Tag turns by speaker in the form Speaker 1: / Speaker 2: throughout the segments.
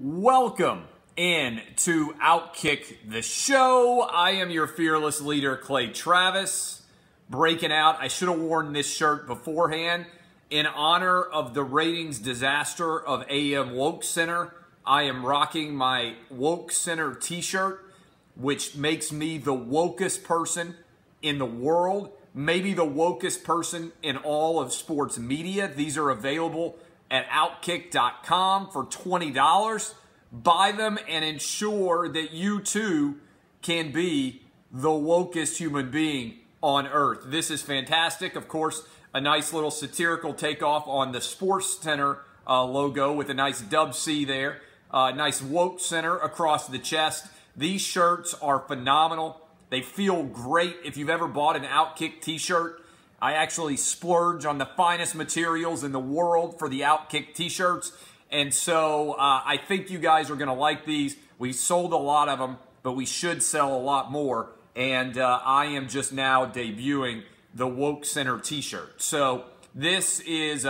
Speaker 1: Welcome in to Outkick the show. I am your fearless leader, Clay Travis, breaking out. I should have worn this shirt beforehand. In honor of the ratings disaster of AM WokeCenter, I am rocking my WokeCenter t-shirt, which makes me the wokest person in the world, maybe the wokest person in all of sports media. These are available at Outkick.com for $20. Buy them and ensure that you too can be the wokest human being on earth. This is fantastic. Of course, a nice little satirical takeoff on the Sports Center logo with a nice dub C there. Nice WokeCenter across the chest. These shirts are phenomenal. They feel great. If you've ever bought an Outkick t-shirt, I actually splurge on the finest materials in the world for the Outkick t-shirts. And so I think you guys are going to like these. We sold a lot of them, but we should sell a lot more. And I am just now debuting the WokeCenter t-shirt. So this is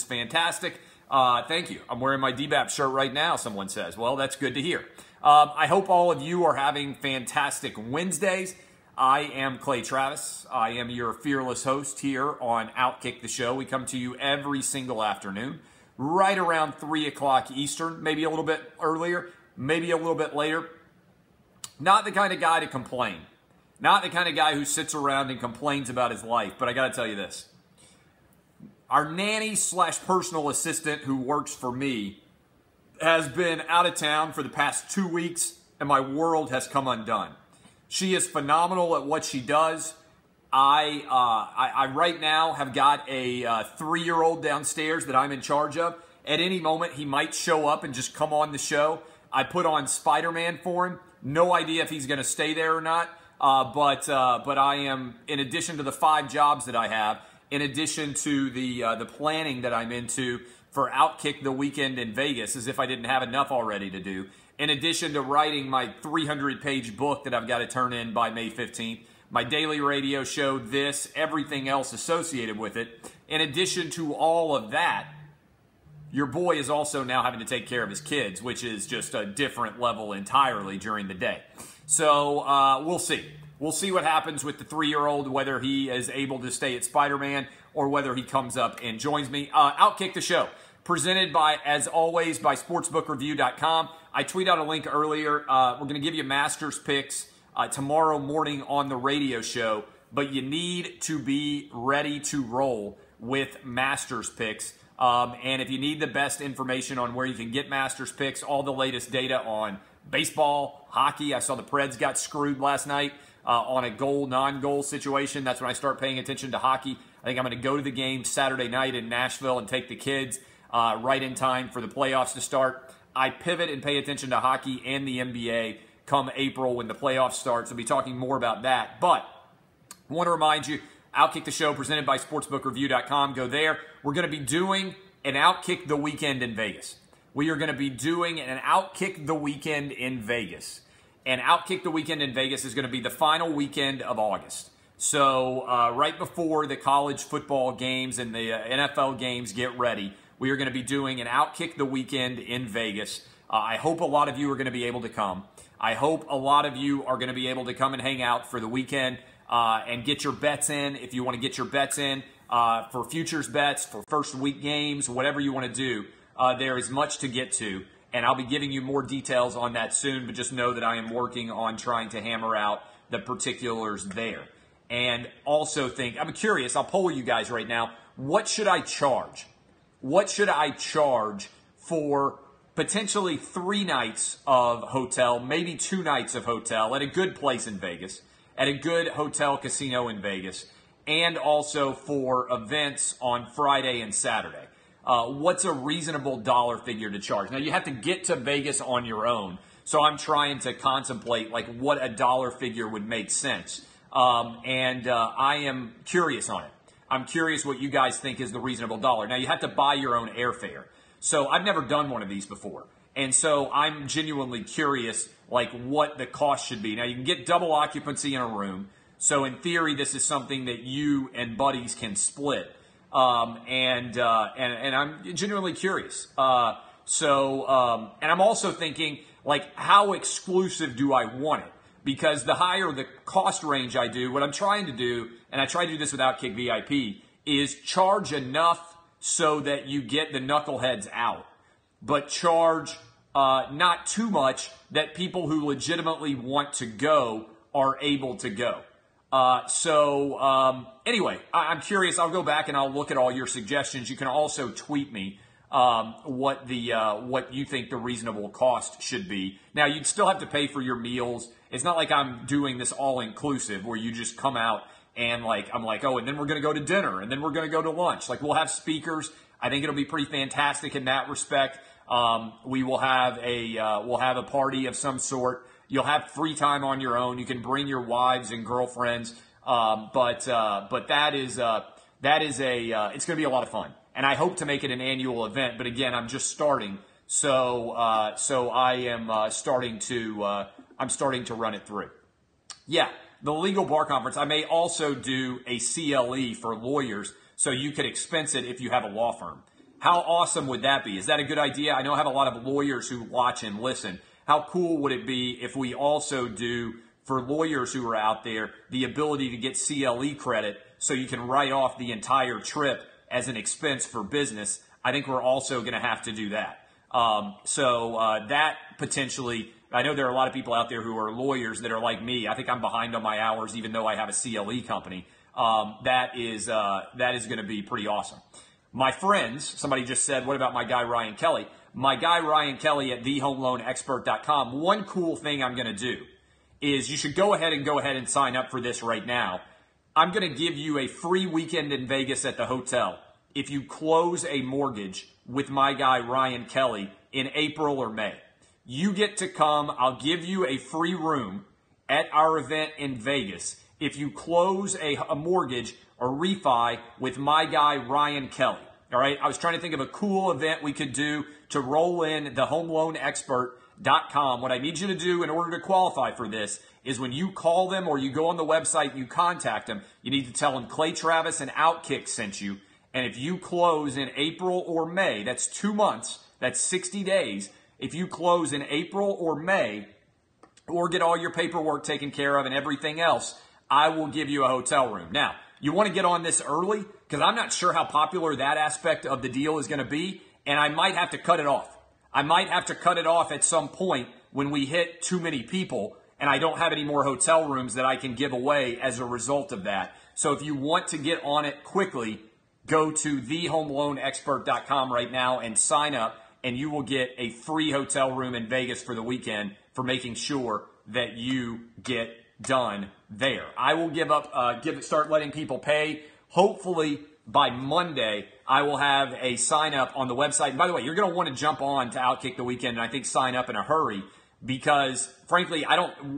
Speaker 1: fantastic. Thank you. I'm wearing my DBAP shirt right now, someone says. Well, that's good to hear. I hope all of you are having fantastic Wednesdays. I am Clay Travis. I am your fearless host here on Outkick the show. We come to you every single afternoon, right around 3 o'clock Eastern, maybe a little bit earlier, maybe a little bit later. Not the kind of guy to complain. Not the kind of guy who sits around and complains about his life, but I got to tell you this. Our nanny / personal assistant who works for me has been out of town for the past 2 weeks, and my world has come undone. She is phenomenal at what she does. I right now have got a 3-year-old downstairs that I'm in charge of. At any moment, he might show up and just come on the show. I put on Spider-Man for him. No idea if he's going to stay there or not. But I am, in addition to the 5 jobs that I have, in addition to the planning that I'm into for Outkick the weekend in Vegas, as if I didn't have enough already to do, in addition to writing my 300-page book that I've got to turn in by May 15th, my daily radio show, this, everything else associated with it. In addition to all of that, your boy is also now having to take care of his kids, which is just a different level entirely during the day. So we'll see. We'll see what happens with the 3-year-old, whether he is able to stay at Spider-Man or whether he comes up and joins me. Outkick the show, presented by, as always, by sportsbookreview.com. I tweeted out a link earlier. We're going to give you Masters picks tomorrow morning on the radio show, but you need to be ready to roll with Masters picks. And if you need the best information on where you can get Masters picks, all the latest data on baseball, hockey. I saw the Preds got screwed last night on a goal, non-goal situation. That's when I start paying attention to hockey. I think I'm going to go to the game Saturday night in Nashville and take the kids right in time for the playoffs to start. I pivot and pay attention to hockey and the NBA come April when the playoffs start. So we'll be talking more about that. But I want to remind you, Outkick the show presented by sportsbookreview.com. Go there. We're going to be doing an Outkick the weekend in Vegas. We are going to be doing an Outkick the weekend in Vegas. And Outkick the weekend in Vegas is going to be the final weekend of August. So right before the college football games and the NFL games get ready, we are going to be doing an Outkick the weekend in Vegas. I hope a lot of you are going to be able to come. I hope a lot of you are going to be able to come and hang out for the weekend and get your bets in. If you want to get your bets in for futures bets, for first week games, whatever you want to do, there is much to get to. And I'll be giving you more details on that soon, but just know that I am working on trying to hammer out the particulars there. And also think, I'm curious, I'll poll you guys right now, what should I charge? What should I charge for potentially 3 nights of hotel, maybe 2 nights of hotel at a good place in Vegas, at a good hotel casino in Vegas, and also for events on Friday and Saturday? What's a reasonable dollar figure to charge? Now, you have to get to Vegas on your own, so I'm trying to contemplate like what a dollar figure would make sense. I am curious on it. I'm curious what you guys think is the reasonable dollar. Now, you have to buy your own airfare. So I've never done one of these before. And so I'm genuinely curious like what the cost should be. Now, you can get double occupancy in a room. So in theory, this is something that you and buddies can split. And I'm genuinely curious. And I'm also thinking, like, how exclusive do I want it? Because the higher the cost range I do, what I'm trying to do, and I try to do this with Outkick VIP, is charge enough so that you get the knuckleheads out, but charge not too much that people who legitimately want to go are able to go. Anyway, I'm curious. I'll go back and I'll look at all your suggestions. You can also tweet me what you think the reasonable cost should be. Now, you'd still have to pay for your meals. It's not like I'm doing this all inclusive where you just come out and I'm like, oh, and then we're going to go to dinner and then we're going to go to lunch. Like, we'll have speakers. I think it'll be pretty fantastic in that respect. We will have a party of some sort. You'll have free time on your own. You can bring your wives and girlfriends. But it's going to be a lot of fun. And I hope to make it an annual event. But again, I'm just starting. So I am starting to run it through. Yeah. The Legal Bar Conference. I may also do a CLE for lawyers so you could expense it if you have a law firm. How awesome would that be? Is that a good idea? I know I have a lot of lawyers who watch and listen. How cool would it be if we also do, for lawyers who are out there, the ability to get CLE credit so you can write off the entire trip as an expense for business? I think we're also going to have to do that. That potentially, I know there are a lot of people out there who are lawyers that are like me. I think I'm behind on my hours even though I have a CLE company. That is going to be pretty awesome. My friends, somebody just said, what about my guy Ryan Kelly? My guy Ryan Kelly at thehomeloanexpert.com. One cool thing I'm going to do is you should go ahead and sign up for this right now. I'm going to give you a free weekend in Vegas at the hotel if you close a mortgage with my guy Ryan Kelly in April or May. You get to come. I'll give you a free room at our event in Vegas if you close a mortgage or refi with my guy Ryan Kelly. All right. I was trying to think of a cool event we could do to roll in thehomeloanexpert.com. What I need you to do in order to qualify for this is when you call them or you go on the website, you contact them, you need to tell them Clay Travis and Outkick sent you. And if you close in April or May, that's 2 months, that's 60 days. If you close in April or May or get all your paperwork taken care of and everything else, I will give you a hotel room. Now, you want to get on this early because I'm not sure how popular that aspect of the deal is going to be, and I might have to cut it off. I might have to cut it off at some point when we hit too many people and I don't have any more hotel rooms that I can give away as a result of that. So if you want to get on it quickly, go to thehomeloanexpert.com right now and sign up, and you will get a free hotel room in Vegas for the weekend for making sure that you get done there. I will start letting people pay. Hopefully by Monday, I will have a sign up on the website. And by the way, you're going to want to jump on to Outkick the Weekend and I think sign up in a hurry because frankly,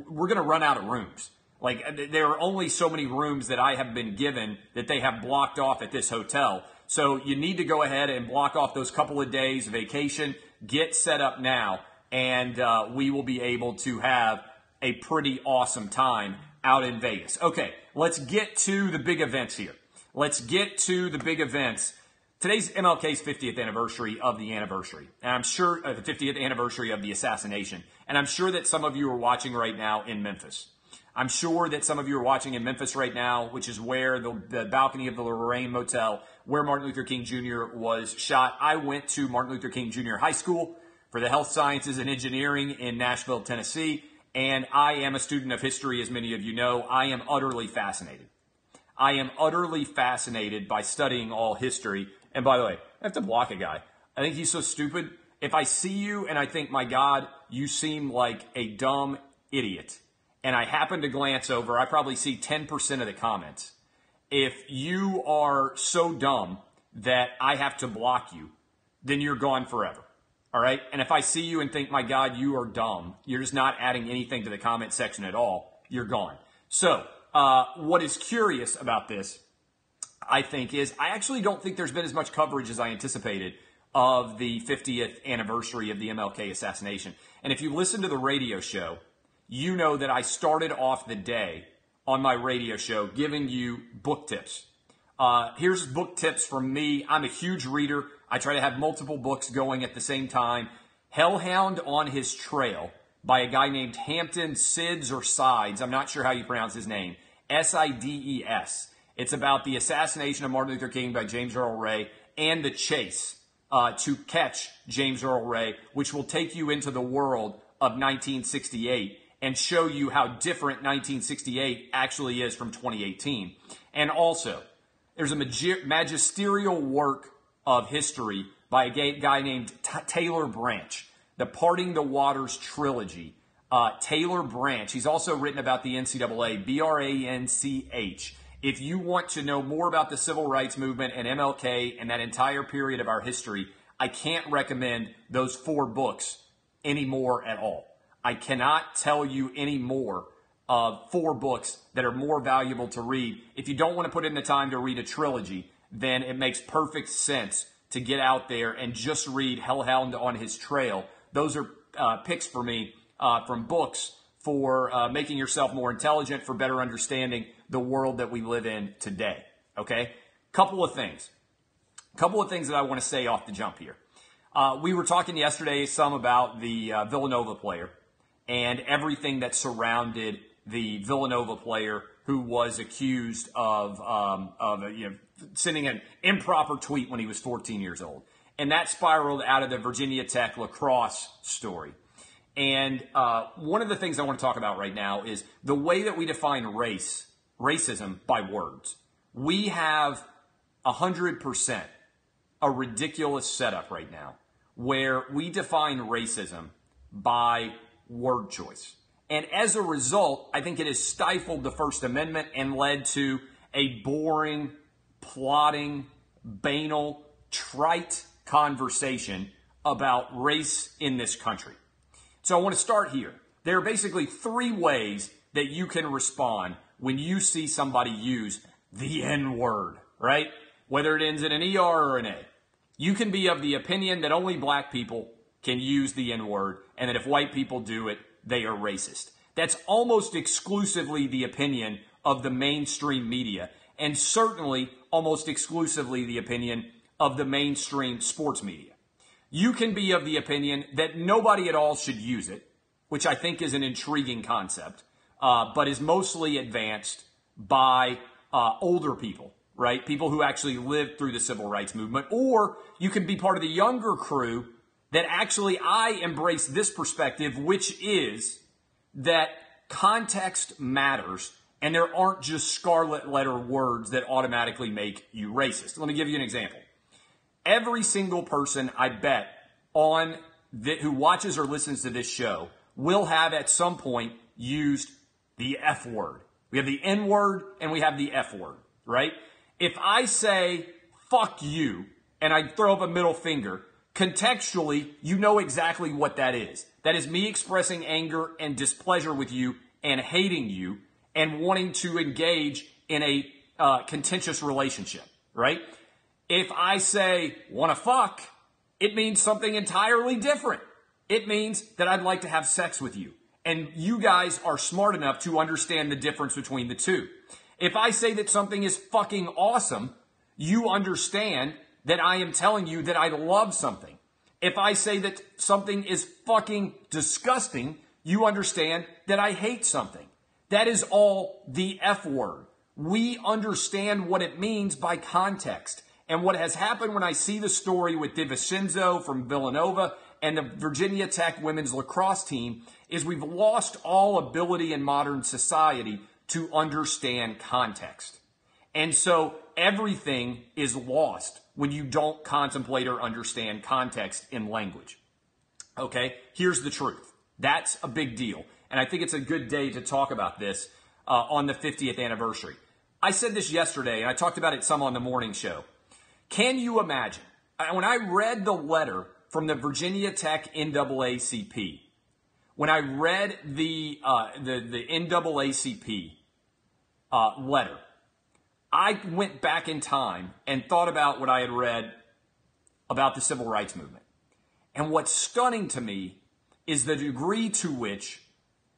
Speaker 1: we're going to run out of rooms. Like, there are only so many rooms that I have been given that they have blocked off at this hotel. So you need to go ahead and block off those couple of days vacation, get set up now, and we will be able to have a pretty awesome time out in Vegas. Okay, let's get to the big events here. Let's get to the big events. Today's MLK's 50th anniversary of the anniversary. And I'm sure the 50th anniversary of the assassination. And I'm sure that some of you are watching right now in Memphis. I'm sure that some of you are watching in Memphis right now, which is where the balcony of the Lorraine Motel, where Martin Luther King Jr. was shot. I went to Martin Luther King Jr. High School for the Health Sciences and Engineering in Nashville, Tennessee. And I am a student of history, as many of you know. I am utterly fascinated. I am utterly fascinated by studying all history. And by the way, I have to block a guy. I think he's so stupid. If I see you and I think, my God, you seem like a dumb idiot, and I happen to glance over, I probably see 10% of the comments. If you are so dumb that I have to block you, then you're gone forever. All right? And if I see you and think, my God, you are dumb, you're just not adding anything to the comment section at all, you're gone. So, what is curious about this, I think, is I actually don't think there's been as much coverage as I anticipated of the 50th anniversary of the MLK assassination. And if you listen to the radio show, you know that I started off the day on my radio show giving you book tips. Here's book tips from me. I'm a huge reader. I try to have multiple books going at the same time. Hellhound on His Trail by a guy named Hampton Sides or Sides. I'm not sure how you pronounce his name. Sides. It's about the assassination of Martin Luther King by James Earl Ray and the chase to catch James Earl Ray, which will take you into the world of 1968 and show you how different 1968 actually is from 2018. And also, there's a magisterial work of history by a guy named Taylor Branch, the Parting the Waters trilogy. Taylor Branch. He's also written about the NCAA, Branch. If you want to know more about the civil rights movement and MLK and that entire period of our history, I can't recommend those 4 books anymore at all. I cannot tell you any more of 4 books that are more valuable to read. If you don't want to put in the time to read a trilogy, then it makes perfect sense to get out there and just read Hellhound on His Trail. Those are picks for me from books for making yourself more intelligent, for better understanding the world that we live in today. Okay? Couple of things that I want to say off the jump here. We were talking yesterday some about the Villanova player and everything that surrounded the Villanova player who was accused of sending an improper tweet when he was 14 years old. And that spiraled out of the Virginia Tech lacrosse story. And one of the things I want to talk about right now is the way that we define racism by words. We have 100% a ridiculous setup right now where we define racism by word choice. And as a result, I think it has stifled the First Amendment and led to a boring, plotting, banal, trite conversation about race in this country. So I want to start here. There are basically 3 ways that you can respond when you see somebody use the N-word, right? Whether it ends in an ER or an A. You can be of the opinion that only black people can use the N-word and that if white people do it, they are racist. That's almost exclusively the opinion of the mainstream media and certainly almost exclusively the opinion of the mainstream sports media. You can be of the opinion that nobody at all should use it, which I think is an intriguing concept, but is mostly advanced by older people, right? People who actually lived through the civil rights movement. Or you can be part of the younger crew that actually I embrace this perspective, which is that context matters and there aren't just scarlet letter words that automatically make you racist. Let me give you an example. Every single person, I bet, who watches or listens to this show will have at some point used the F word. We have the N word and we have the F word, right? If I say, fuck you, and I throw up a middle finger, contextually, you know exactly what that is. That is me expressing anger and displeasure with you and hating you and wanting to engage in a contentious relationship, right? If I say, wanna fuck, it means something entirely different. It means that I'd like to have sex with you. And you guys are smart enough to understand the difference between the two. If I say that something is fucking awesome, you understand that I am telling you that I love something. If I say that something is fucking disgusting, you understand that I hate something. That is all the F word. We understand what it means by context. And what has happened when I see the story with DiVincenzo from Villanova and the Virginia Tech women's lacrosse team is we've lost all ability in modern society to understand context. And so everything is lost when you don't contemplate or understand context in language. Okay, here's the truth. That's a big deal. And I think it's a good day to talk about this on the 50th anniversary. I said this yesterday, and I talked about it some on the morning show. Can you imagine? When I read the letter from the Virginia Tech NAACP, when I read the NAACP letter, I went back in time and thought about what I had read about the civil rights movement. And what's stunning to me is the degree to which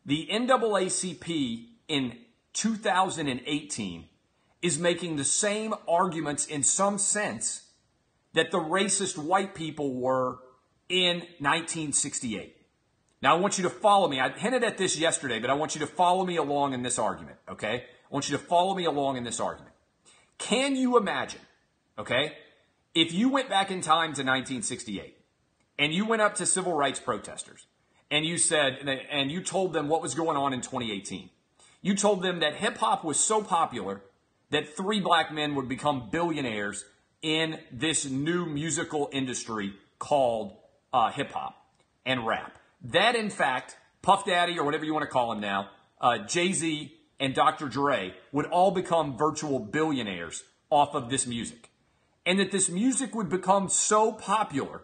Speaker 1: the NAACP in 2018 is making the same arguments in some sense that the racist white people were in 1968. Now, I want you to follow me. I hinted at this yesterday, but I want you to follow me along in this argument, okay? I want you to follow me along in this argument. Can you imagine, okay, if you went back in time to 1968 and you went up to civil rights protesters and you said, and you told them what was going on in 2018. You told them that hip hop was so popular that 3 black men would become billionaires in this new musical industry called hip hop and rap. That, in fact, Puff Daddy, or whatever you want to call him now, Jay-Z and Dr. Dre would all become virtual billionaires off of this music. And that this music would become so popular,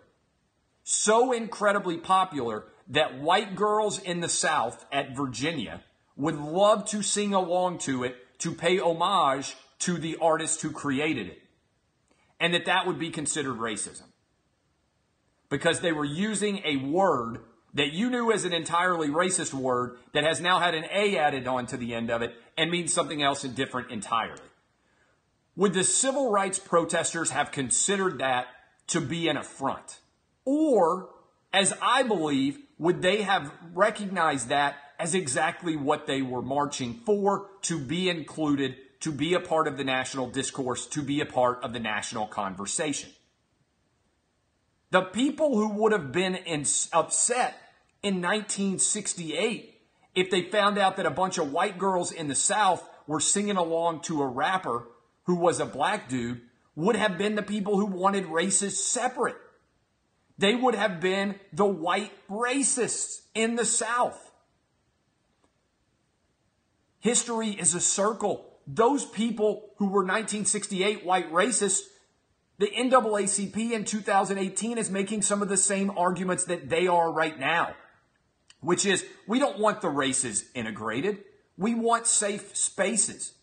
Speaker 1: so incredibly popular, that white girls in the South at Virginia would love to sing along to it to pay homage to the artist who created it. And that would be considered racism. Because they were using a word that you knew as an entirely racist word that has now had an A added on to the end of it and means something else different entirely. Would the civil rights protesters have considered that to be an affront? Or, as I believe, would they have recognized that as exactly what they were marching for, to be included, to be a part of the national discourse, to be a part of the national conversation? The people who would have been upset in 1968 if they found out that a bunch of white girls in the South were singing along to a rapper who was a black dude would have been the people who wanted races separate. They would have been the white racists in the South. History is a circle. Those people who were 1968 white racists, the NAACP in 2018 is making some of the same arguments that they are right now, which is we don't want the races integrated. We want safe spaces.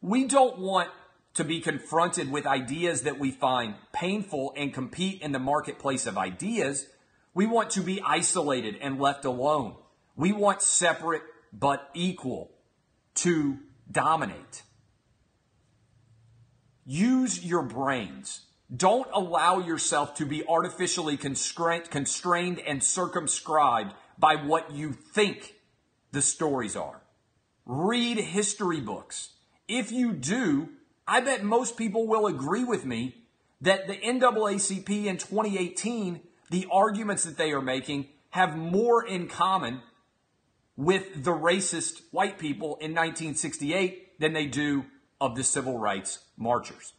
Speaker 1: We don't want to be confronted with ideas that we find painful and compete in the marketplace of ideas. We want to be isolated and left alone. We want separate but equal to dominate. Use your brains. Don't allow yourself to be artificially constrained and circumscribed by what you think the stories are. Read history books. If you do, I bet most people will agree with me that the NAACP in 2018, the arguments that they are making have more in common with the racist white people in 1968 than they do of the civil rights marchers.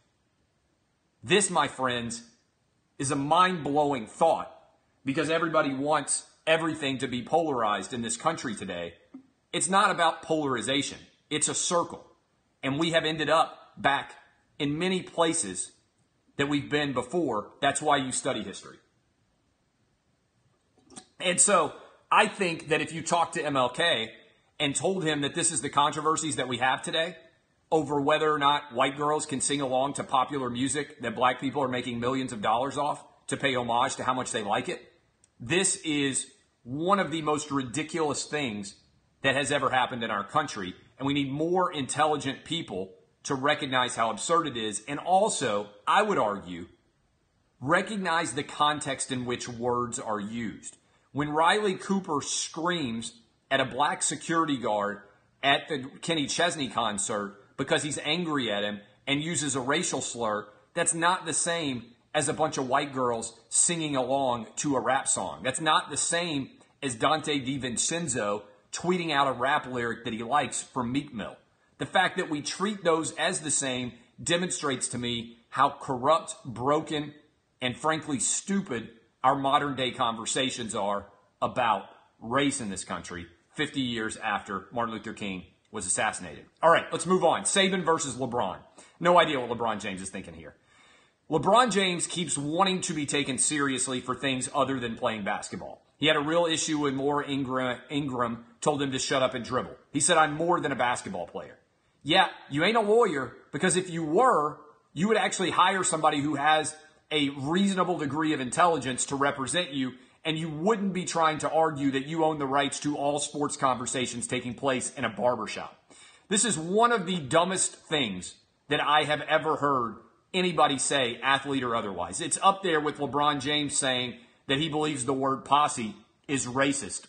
Speaker 1: This, my friends, is a mind-blowing thought because everybody wants everything to be polarized in this country today. It's not about polarization. It's a circle. And we have ended up back in many places that we've been before. That's why you study history. And so I think that if you talk to MLK and told him that this is the controversies that we have today over whether or not white girls can sing along to popular music that black people are making millions of dollars off to pay homage to how much they like it, this is one of the most ridiculous things that has ever happened in our country. And we need more intelligent people to recognize how absurd it is. And also, I would argue, recognize the context in which words are used. When Riley Cooper screams at a black security guard at the Kenny Chesney concert because he's angry at him and uses a racial slur, that's not the same as a bunch of white girls singing along to a rap song. That's not the same as Dante DiVincenzo tweeting out a rap lyric that he likes from Meek Mill. The fact that we treat those as the same demonstrates to me how corrupt, broken, and frankly stupid our modern day conversations are about race in this country 50 years after Martin Luther King was assassinated. All right, let's move on. Saban versus LeBron. No idea what LeBron James is thinking here. LeBron James keeps wanting to be taken seriously for things other than playing basketball. He had a real issue when Laura Ingram told him to shut up and dribble. He said, I'm more than a basketball player. Yeah, you ain't a lawyer, because if you were, you would actually hire somebody who has a reasonable degree of intelligence to represent you, and you wouldn't be trying to argue that you own the rights to all sports conversations taking place in a barbershop. This is one of the dumbest things that I have ever heard anybody say, athlete or otherwise. It's up there with LeBron James saying that he believes the word posse is racist.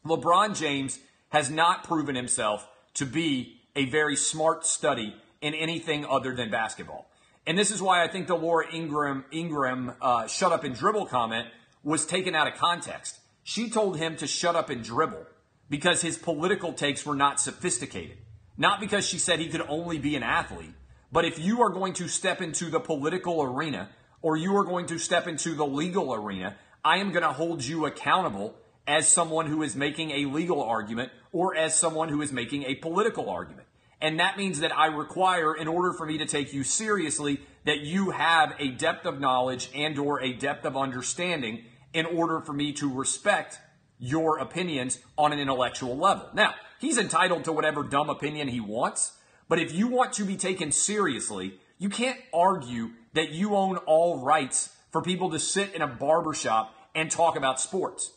Speaker 1: LeBron James has not proven himself to be a very smart study in anything other than basketball. And this is why I think the Laura Ingram shut up and dribble comment was taken out of context. She told him to shut up and dribble because his political takes were not sophisticated. Not because she said he could only be an athlete, but if you are going to step into the political arena or you are going to step into the legal arena, I am going to hold you accountable as someone who is making a legal argument or as someone who is making a political argument. And that means that I require, in order for me to take you seriously, that you have a depth of knowledge and or a depth of understanding in order for me to respect your opinions on an intellectual level. Now, he's entitled to whatever dumb opinion he wants, but if you want to be taken seriously, you can't argue that you own all rights for people to sit in a barbershop and talk about sports.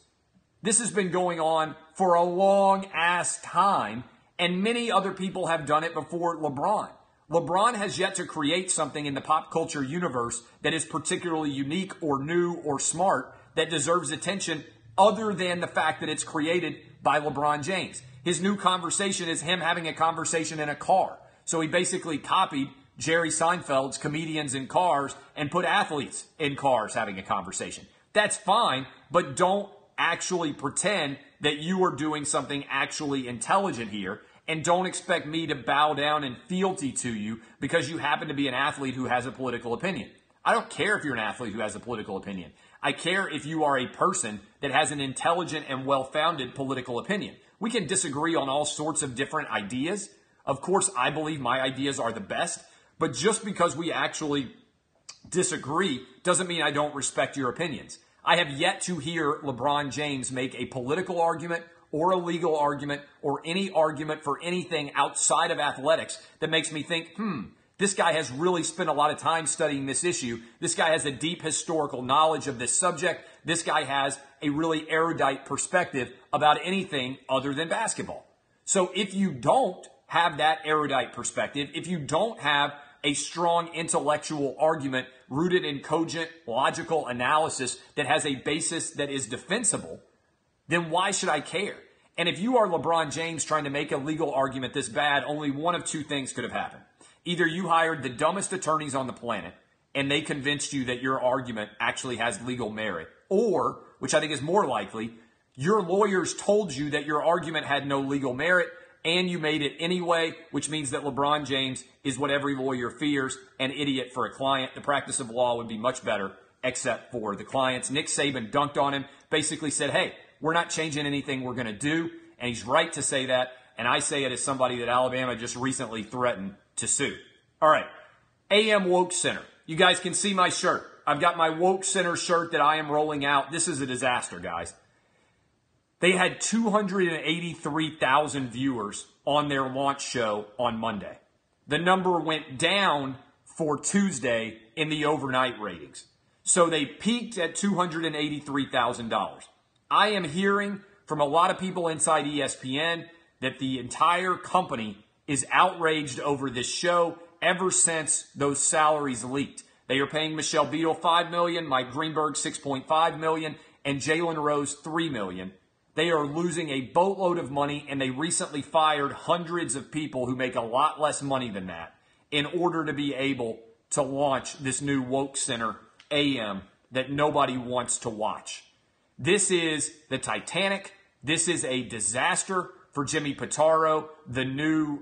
Speaker 1: This has been going on for a long ass time, and many other people have done it before LeBron. LeBron has yet to create something in the pop culture universe that is particularly unique or new or smart that deserves attention other than the fact that it's created by LeBron James. His new conversation is him having a conversation in a car. So he basically copied Jerry Seinfeld's Comedians in Cars and put athletes in cars having a conversation. That's fine, but don't actually pretend that you are doing something actually intelligent here, and don't expect me to bow down in fealty to you because you happen to be an athlete who has a political opinion. I don't care if you're an athlete who has a political opinion. I care if you are a person that has an intelligent and well-founded political opinion. We can disagree on all sorts of different ideas. Of course, I believe my ideas are the best, but just because we actually disagree doesn't mean I don't respect your opinions. I have yet to hear LeBron James make a political argument or a legal argument or any argument for anything outside of athletics that makes me think, this guy has really spent a lot of time studying this issue. This guy has a deep historical knowledge of this subject. This guy has a really erudite perspective about anything other than basketball. So if you don't have that erudite perspective, if you don't have a strong intellectual argument rooted in cogent, logical analysis that has a basis that is defensible, then why should I care? And if you are LeBron James trying to make a legal argument this bad, only one of two things could have happened. Either you hired the dumbest attorneys on the planet and they convinced you that your argument actually has legal merit, or, which I think is more likely, your lawyers told you that your argument had no legal merit and you made it anyway, which means that LeBron James is what every lawyer fears, an idiot for a client. The practice of law would be much better except for the clients. Nick Saban dunked on him, basically said, hey, we're not changing anything we're going to do. And he's right to say that. And I say it as somebody that Alabama just recently threatened to sue. All right. AM WokeCenter. You guys can see my shirt. I've got my WokeCenter shirt that I am rolling out. This is a disaster, guys. They had 283,000 viewers on their launch show on Monday. The number went down for Tuesday in the overnight ratings. So they peaked at $283,000. I am hearing from a lot of people inside ESPN that the entire company is outraged over this show ever since those salaries leaked. They are paying Michelle Beadle $5 million, Mike Greenberg $6.5 million, and Jalen Rose $3 million. They are losing a boatload of money, and they recently fired hundreds of people who make a lot less money than that in order to be able to launch this new WokeCenter AM that nobody wants to watch. This is the Titanic. This is a disaster for Jimmy Pitaro, the new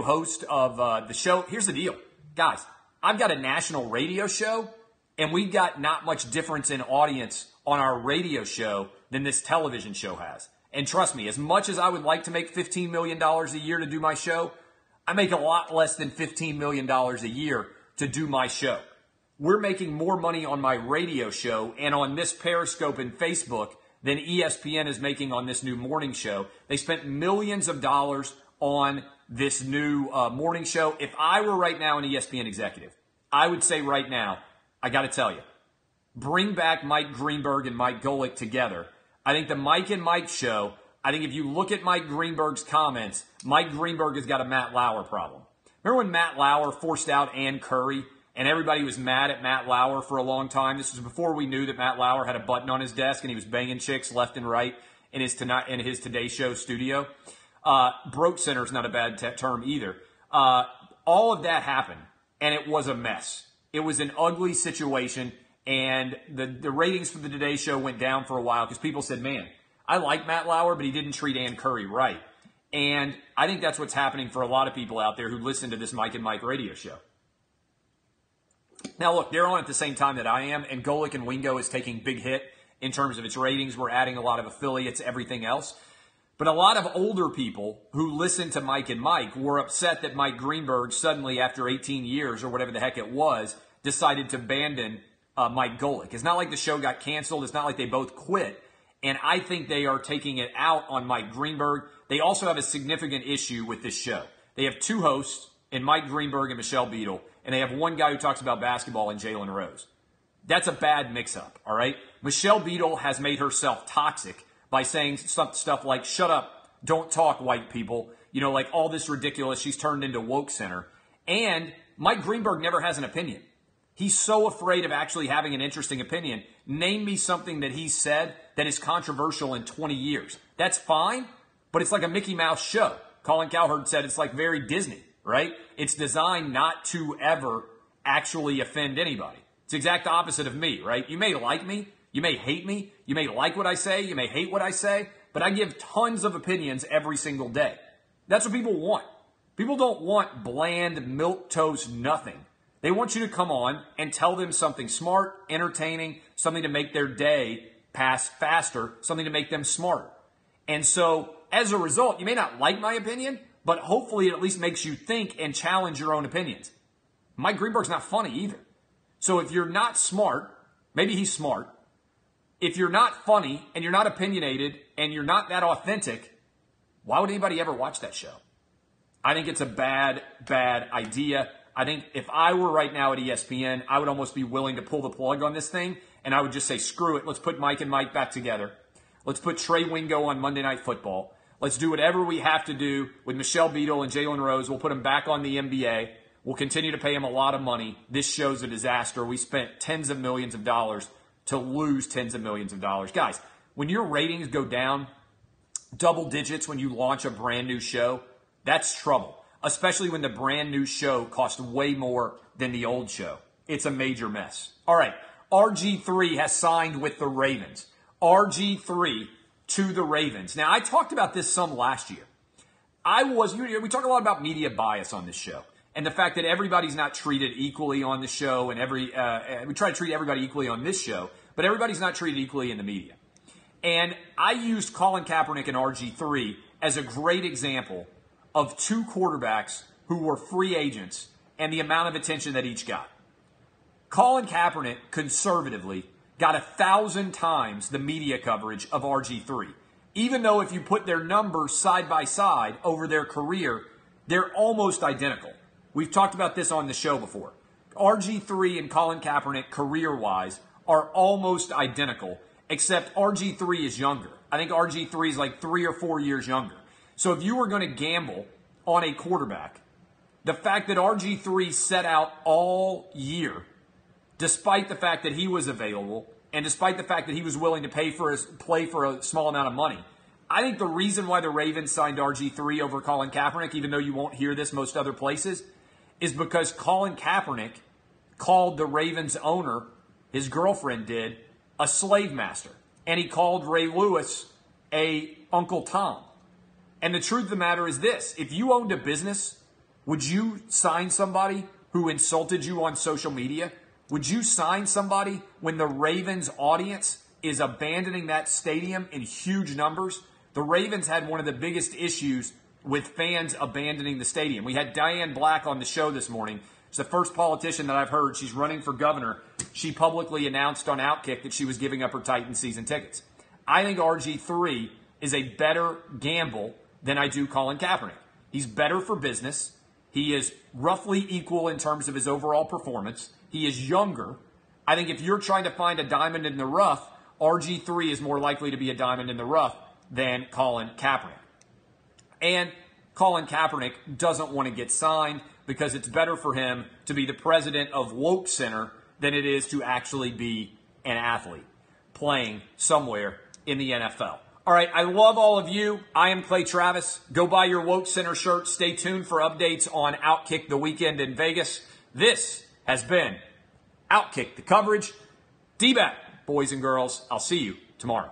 Speaker 1: host of the show. Here's the deal, guys. I've got a national radio show, and we've got not much difference in audience on our radio show than this television show has. And trust me, as much as I would like to make $15 million a year to do my show, I make a lot less than $15 million a year to do my show. We're making more money on my radio show and on this Periscope and Facebook than ESPN is making on this new morning show. They spent millions of dollars on this new morning show. If I were right now an ESPN executive, I would say right now, I got to tell you, bring back Mike Greenberg and Mike Golick together. I think the Mike and Mike show, I think if you look at Mike Greenberg's comments, Mike Greenberg has got a Matt Lauer problem. Remember when Matt Lauer forced out Ann Curry and everybody was mad at Matt Lauer for a long time? This was before we knew that Matt Lauer had a button on his desk and he was banging chicks left and right in his Today Show studio. WokeCenter is not a bad term either. All of that happened, and it was a mess. It was an ugly situation, and the ratings for the Today Show went down for a while because people said, man, I like Matt Lauer, but he didn't treat Ann Curry right. And I think that's what's happening for a lot of people out there who listen to this Mike and Mike radio show. Now, look, they're on at the same time that I am, and Golic and Wingo is taking big hit in terms of its ratings. We're adding a lot of affiliates, everything else. But a lot of older people who listen to Mike and Mike were upset that Mike Greenberg suddenly, after 18 years or whatever the heck it was, decided to abandon Mike Golic. It's not like the show got canceled. It's not like they both quit. And I think they are taking it out on Mike Greenberg. They also have a significant issue with this show. They have two hosts in Mike Greenberg and Michelle Beadle, and they have one guy who talks about basketball in Jalen Rose. That's a bad mix-up, all right? Michelle Beadle has made herself toxic by saying stuff like, shut up, don't talk, white people. You know, like all this ridiculous. She's turned into WokeCenter. And Mike Greenberg never has an opinion. He's so afraid of actually having an interesting opinion. Name me something that he said that is controversial in 20 years. That's fine, but it's like a Mickey Mouse show. Colin Cowherd said it's like very Disney, right? It's designed not to ever actually offend anybody. It's the exact opposite of me, right? You may like me, you may hate me, you may like what I say, you may hate what I say, but I give tons of opinions every single day. That's what people want. People don't want bland, milquetoast nothing. They want you to come on and tell them something smart, entertaining, something to make their day pass faster, something to make them smarter. And so, as a result, you may not like my opinion, but hopefully it at least makes you think and challenge your own opinions. Mike Greenberg's not funny either. So if you're not smart, maybe he's smart. If you're not funny and you're not opinionated and you're not that authentic, why would anybody ever watch that show? I think it's a bad, bad idea. I think if I were right now at ESPN, I would almost be willing to pull the plug on this thing, and I would just say, screw it. Let's put Mike and Mike back together. Let's put Trey Wingo on Monday Night Football. Let's do whatever we have to do with Michelle Beadle and Jalen Rose. We'll put them back on the NBA. We'll continue to pay them a lot of money. This show's a disaster. We spent tens of millions of dollars to lose tens of millions of dollars. Guys, when your ratings go down double digits when you launch a brand new show, that's trouble. Especially when the brand new show costs way more than the old show. It's a major mess. All right, RG3 has signed with the Ravens. RG3 to the Ravens. Now, I talked about this some last year. We talk a lot about media bias on this show and the fact that everybody's not treated equally on the show, and we try to treat everybody equally on this show, but everybody's not treated equally in the media. And I used Colin Kaepernick and RG3 as a great example of two quarterbacks who were free agents and the amount of attention that each got. Colin Kaepernick, conservatively, got 1,000 times the media coverage of RG3. Even though if you put their numbers side by side over their career, they're almost identical. We've talked about this on the show before. RG3 and Colin Kaepernick, career-wise, are almost identical, except RG3 is younger. I think RG3 is like 3 or 4 years younger. So if you were going to gamble on a quarterback, the fact that RG3 set out all year, despite the fact that he was available, and despite the fact that he was willing to play for a small amount of money, I think the reason why the Ravens signed RG3 over Colin Kaepernick, even though you won't hear this most other places, is because Colin Kaepernick called the Ravens owner, his girlfriend did, a slave master. And he called Ray Lewis a Uncle Tom. And the truth of the matter is this: if you owned a business, would you sign somebody who insulted you on social media? Would you sign somebody when the Ravens audience is abandoning that stadium in huge numbers? The Ravens had one of the biggest issues with fans abandoning the stadium. We had Diane Black on the show this morning. It's the first politician that I've heard. She's running for governor. She publicly announced on Outkick that she was giving up her Titans season tickets. I think RG3 is a better gamble than I do Colin Kaepernick. He's better for business. He is roughly equal in terms of his overall performance. He is younger. I think if you're trying to find a diamond in the rough, RG3 is more likely to be a diamond in the rough than Colin Kaepernick. And Colin Kaepernick doesn't want to get signed. because it's better for him to be the president of WokeCenter than it is to actually be an athlete playing somewhere in the NFL. All right, I love all of you. I am Clay Travis. Go buy your WokeCenter shirt. Stay tuned for updates on Outkick the weekend in Vegas. This has been Outkick the coverage. D-back, boys and girls. I'll see you tomorrow.